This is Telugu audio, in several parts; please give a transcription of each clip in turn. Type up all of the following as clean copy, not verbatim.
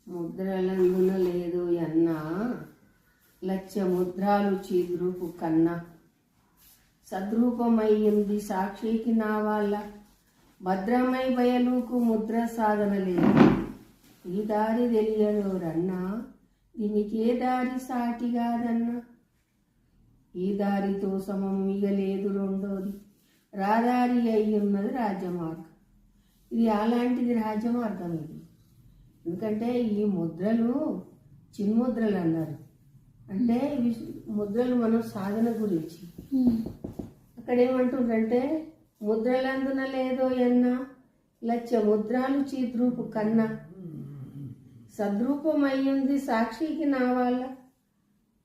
ముద్రలందున లేదు ఎన్న లచ్చ ముద్రాలు చీద్రూపు కన్నా సద్రూపమయ్యింది సాక్షికి నా వాళ్ళ భద్రమై బయలుకు ముద్ర సాధన లేదు. ఈ దారి తెలియడోరన్నా దీనికే దారి సాటిగాదన్నా. ఈ దారితో సమం ఇగలేదు రెండోది రాదారి అయ్యున్నది రాజ్యమార్గం. ఇది అలాంటిది రాజ్యమార్గం. ఇది ఎందుకంటే ఈ ముద్రలు చిన్ముద్రలు అన్నారు. అంటే ఇవి ముద్రలు మనం సాధన గురించి. అక్కడ ఏమంటుండ్రంటే ముద్రలందున లేదో ఎన్న లచ్చ ముద్రాలు చీద్రూపు కన్నా సద్రూపమయ్యింది సాక్షికి నా వాళ్ళ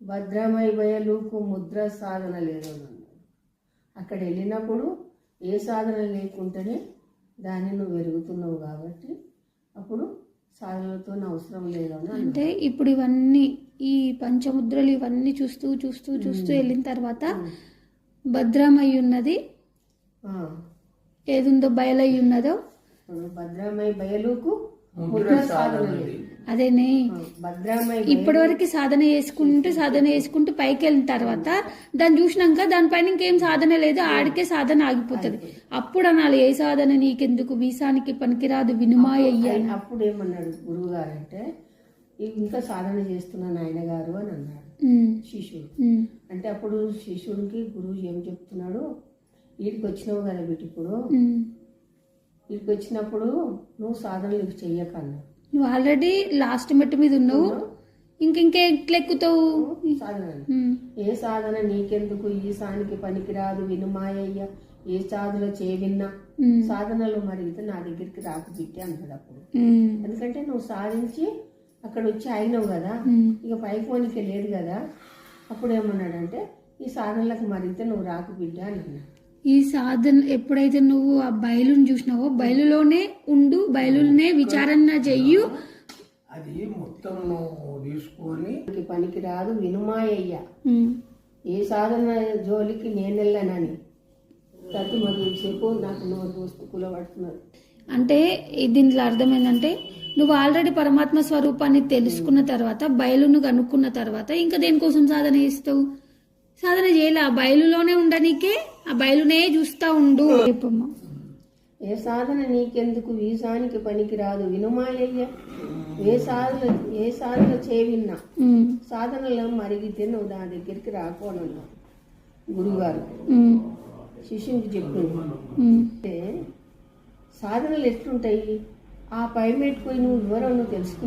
భద్రమై బయలుకు ముద్ర సాధన లేదు అన్నాడు. అక్కడ వెళ్ళినప్పుడు ఏ సాధన లేకుంటేనే దాన్ని నువ్వు వెరుగుతున్నావు కాబట్టి అప్పుడు సాధనలతో అవసరం లేదని. అంటే ఇప్పుడు ఇవన్నీ ఈ పంచముద్రలు ఇవన్నీ చూస్తూ చూస్తూ చూస్తూ వెళ్ళిన తర్వాత భద్రమై ఉన్నది ఏదుందో బయలై ఉన్నదో భద్రమై బయలుకు ముద్ర సాధన లేదు. అదేనే భద్రమై ఇప్పటి వరకు సాధన చేసుకుంటూ పైకి వెళ్ళిన తర్వాత దాన్ని చూసినాక దానిపైన ఇంకేం సాధన లేదు, ఆడికే సాధన ఆగిపోతుంది. అప్పుడు అనాలి ఏ సాధన నీకెందుకు వీసానికి పనికిరాదు వినుమాయ్యా. అప్పుడు ఏమన్నాడు గురువు గారు అంటే ఇంకా సాధన చేస్తున్నాను ఆయన గారు అని అన్నాడు శిష్యుడు. అంటే అప్పుడు శిష్యుడికి గురువు ఏం చెప్తున్నాడు, వీటికి వచ్చినావు కదా బిడ్డ, ఇప్పుడు వీటికి వచ్చినప్పుడు నువ్వు సాధనలు చెయ్యకన్నా. నువ్వు ఆల్రెడీ లాస్ట్ మెట్టు మీద ఉన్నావు, ఇంకెక్కుతావు సాధన. ఏ సాధన నీకెందుకు ఈశానికి పనికిరాదు వినుమాయ్య ఏ సాధన చేవిన్నా సాధనలు మరిగితే నా దగ్గరికి రాకు బిడ్డ అన్నాడు అప్పుడు. ఎందుకంటే నువ్వు సాధించి అక్కడ వచ్చి అయినావు కదా, ఇక పైపోనికి లేదు కదా. అప్పుడు ఏమన్నాడంటే ఈ సాధనలకు మరిగితే నువ్వు రాకు బిడ్డ అని అన్నాడు. ఈ సాధన ఎప్పుడైతే నువ్వు ఆ బయలుని చూసినావో బయలులోనే ఉండు, బయలునే విచారణ చెయ్యు. అది మొత్తం తీసుకొని పనికి రాదు వినుమాయ్య ఏ సాధన జోలికి నేను వెళ్ళానని ప్రతి మొదలు సేపు నాకు నోరు దోస్తు కూలబడుతున్నారు. అంటే దీంట్లో అర్థం ఏంటంటే నువ్వు ఆల్రెడీ పరమాత్మ స్వరూపాన్ని తెలుసుకున్న తర్వాత బయలును కనుక్కున్న తర్వాత ఇంకా దేనికోసం సాధన చేస్తావు? సాధన చేయలే, ఆ బయలులోనే ఉండనీకే ఆ బయలునే చూస్తా ఉండు. ఏ సాధన నీకెందుకు వీసానికి పనికి రాదు వినుమాయ్య ఏ సాధన చేవిన్నా సాధనలో మరిగితే నువ్వు దాని దగ్గరికి రాకోనన్నా గురువుగారు శిష్యునికి చెప్పింది. అంటే సాధనలు ఎట్లుంటాయి, ఆ పై మెట్టుపోయి నువ్వు ఎవరో నువ్వు తెలుసుకున్నావు.